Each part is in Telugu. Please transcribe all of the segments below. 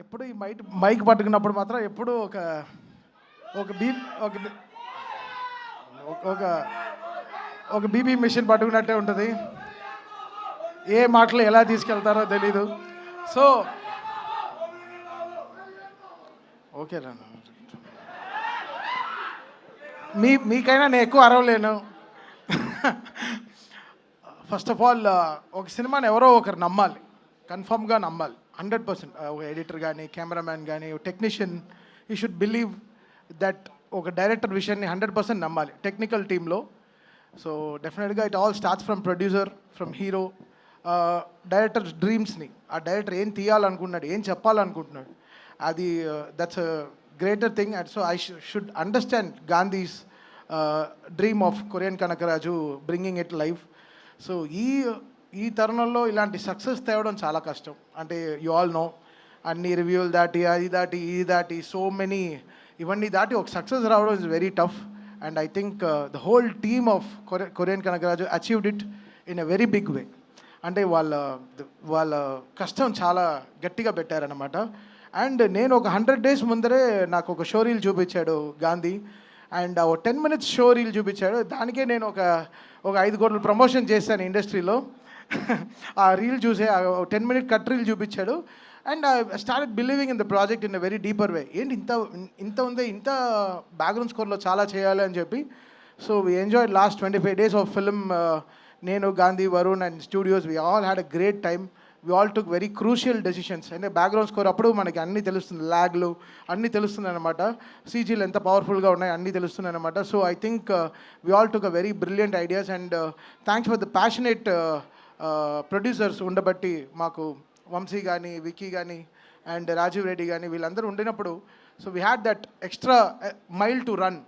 ఎప్పుడు ఈ మైక్ పట్టుకున్నప్పుడు మాత్రం ఎప్పుడు ఒక ఒక బీ ఒక బీ- ఒక ఒక బీబీ మిషన్ పట్టుకున్నట్టే ఉంటుంది. ఏ మాటలు ఎలా తీసుకెళ్తారో తెలీదు. సో ఓకేనా, మీకైనా నేను ఎక్కువ అరవలేను. ఫస్ట్ ఆఫ్ ఆల్ ఒక సినిమాని ఎవరో ఒకరు నమ్మాలి, కన్ఫర్మ్గా నమ్మాలి 100%. ఒక ఎడిటర్ కానీ, కెమెరామ్యాన్ కానీ, technician, you should believe that ఒక డైరెక్టర్ విషయాన్ని 100% నమ్మాలి టెక్నికల్ టీంలో. సో డెఫినెట్గా it all starts from producer, from hero. Director డ్రీమ్స్ని, ఆ డైరెక్టర్ ఏం తీయాలనుకుంటున్నాడు, ఏం చెప్పాలనుకుంటున్నాడు, అది that's a greater thing. And so I should understand Gandhi's dream of Korean Kanakaraju, bringing it life. So ఈ తరుణంలో ఇలాంటి సక్సెస్ తేవడం చాలా కష్టం. అంటే యు ఆల్ నో, అన్ని రివ్యూలు దాటి, అది దాటి, ఇది దాటి, సో మెనీ, ఇవన్నీ దాటి ఒక సక్సెస్ రావడం is very tough. And I think the whole team of Korean Kanakaraju achieved it in a very big way. అంటే వాళ్ళ కష్టం చాలా గట్టిగా పెట్టారనమాట. అండ్ నేను ఒక 100 days ముందరే నాకు ఒక షో రీల్ చూపించాడు Gandhi. And 10 minutes show reel చూపించాడు. దానికే నేను ఒక 5 కోట్ల ప్రమోషన్ చేశాను ఇండస్ట్రీలో. ఆ రీల్ చూసే 10-minute కట్ రీల్ చూపించాడు. And I started believing in the project in a very deeper way. ఏంటి ఇంత ఉంది, ఇంత బ్యాక్గ్రౌండ్ స్కోర్లో చాలా చేయాలి అని చెప్పి. So we enjoyed last 25 days of film. నేను, Gandhi, Varun and studios, we all had a great time. We all took very crucial decisions. అంటే బ్యాక్గ్రౌండ్ స్కోర్ అప్పుడు మనకి అన్నీ తెలుస్తుంది, ల్యాగ్లు అన్నీ తెలుస్తుంది అనమాట. సీజీలు ఎంత పవర్ఫుల్గా ఉన్నాయి అన్నీ తెలుస్తుంది అనమాట. So I think we all took a very brilliant ideas. And thanks for the passionate producers ఉండబట్టి, మాకు వంశీ కానీ, విక్కీ కానీ అండ్ రాజీవ్ రెడ్డి కానీ వీళ్ళందరూ ఉండినప్పుడు, so we had that extra mile to run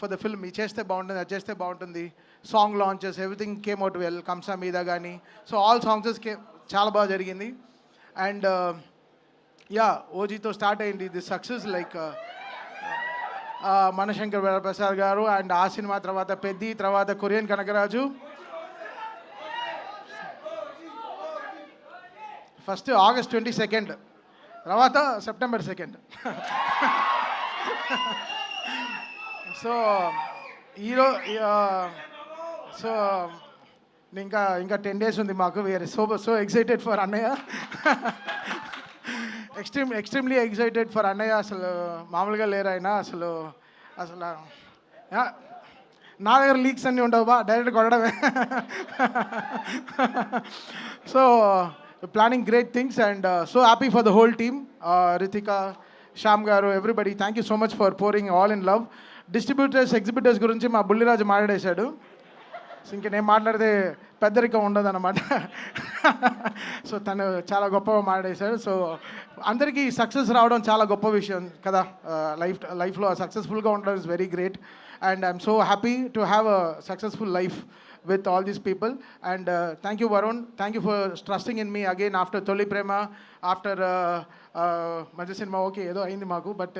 for the film. ఇది చేస్తే బాగుంటుంది, అది చేస్తే బాగుంటుంది. Song launches, everything came out well. కంసా మీద కానీ, సో ఆల్ సాంగ్స్ చాలా బాగా జరిగింది. అండ్ యా, ఓజీతో స్టార్ట్ అయింది ది సక్సెస్. లైక్ మనశంకర్ ప్రసాద్ గారు అండ్ ఆ సినిమా తర్వాత పెద్ది, తర్వాత కొరియన్ కనకరాజు. ఫస్ట్ August 22, తర్వాత September 2. సో సో ఇంకా 10 days ఉంది మాకు. వీఆర్ సో ఎక్సైటెడ్ ఫర్ అన్నయ్య. ఎక్స్ట్రీమ్లీ ఎక్సైటెడ్ ఫర్ అన్నయ్య. అసలు మామూలుగా లేరు ఆయన. అసలు నా దగ్గర లీక్స్ అన్నీ ఉండవు బా, డైరెక్ట్ కొట్టడమే. So planning great things and so happy for the whole team. Ritika, Shyam garu, everybody, thank you so much for pouring all in love. Distributors, exhibitors గురించి మా బుల్లిరాజు మాట్లాడేశాడు. సో ఇంక నేను మాట్లాడితే పెద్దరికం ఉండదు అనమాట. సో తను చాలా గొప్పగా మాట్లాడేశాడు. సో అందరికీ సక్సెస్ రావడం చాలా గొప్ప విషయం కదా. లైఫ్లో సక్సెస్ఫుల్గా ఉండడం is very great. And I'm so happy to have a successful life with all these people. And thank you Varun, thank you for trusting in me again after Toli Prema, after Majja Cinema. Okay, edo ayindi maaku, but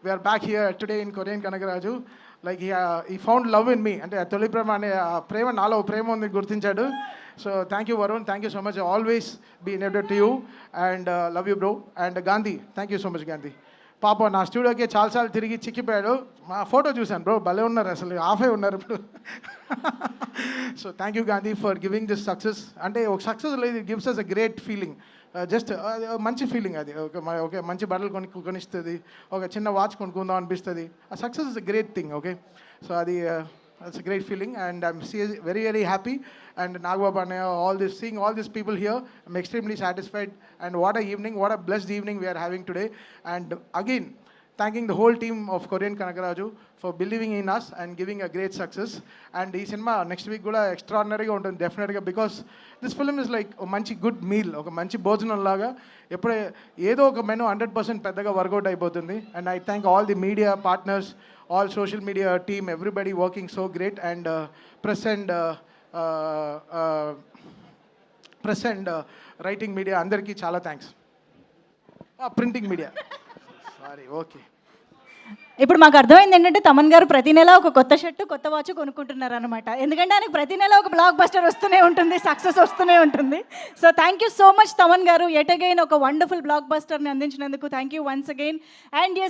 we are back here today in Korean Kanagaraju. Like he found love in me. Ante Toli Prema ane prema nalo prema undi gurtinchadu. So thank you Varun, thank you so much. Always be indebted to you and love you bro. And Gandhi, thank you so much Gandhi. పాప నా స్టూడియోకి చాలాసార్లు తిరిగి చిక్కిపోయాడు. మా ఫోటో చూశాను బ్రో, భలే ఉన్నారు, అసలు ఆఫే ఉన్నారు ఇప్పుడు. So thank you Gandhi for giving this success. అంటే ఒక సక్సెస్ లేదు, it gives us a great feeling. Just మంచి ఫీలింగ్ అది. ఓకే, మంచి బట్టలు కొనిస్తుంది, ఒక చిన్న వాచ్ కొనుక్కుందాం అనిపిస్తుంది. ఆ success is a great thing. Okay, so అది it's a great feeling and I'm very very happy. And Nagbabu and seeing all these people here, I'm extremely satisfied. And what a evening, what a blessed evening we are having today. And again thanking the whole team of Korean Kanagaraju for believing in us and giving a great success. And ee cinema next week kuda extraordinary ga untundi definitely, because this film is like a manchi good meal, oka manchi bhojanam laga. Eppude edo oka menu 100% peddaga work out ayipotundi. And I thank all the media partners, all social media team, everybody working so great. And press and writing media andarki chala thanks. Printing media sorry, okay. ఇప్పుడు మాకు అర్థమైంది ఏంటంటే తమన్ గారు ప్రతి నెల ఒక కొత్త షర్టు కొత్త వాచ్ కొనుక్కుంటున్నారు అనమాట. ఎందుకంటే ఆయనకు ప్రతి నెల ఒక బ్లాక్ బస్టర్ వస్తూనే ఉంటుంది, సక్సెస్ వస్తూనే ఉంటుంది. So thank you so much Thaman garu, at again ఒక వండర్ఫుల్ బ్లాక్ బస్టర్ని అందించినందుకు thank you once again. And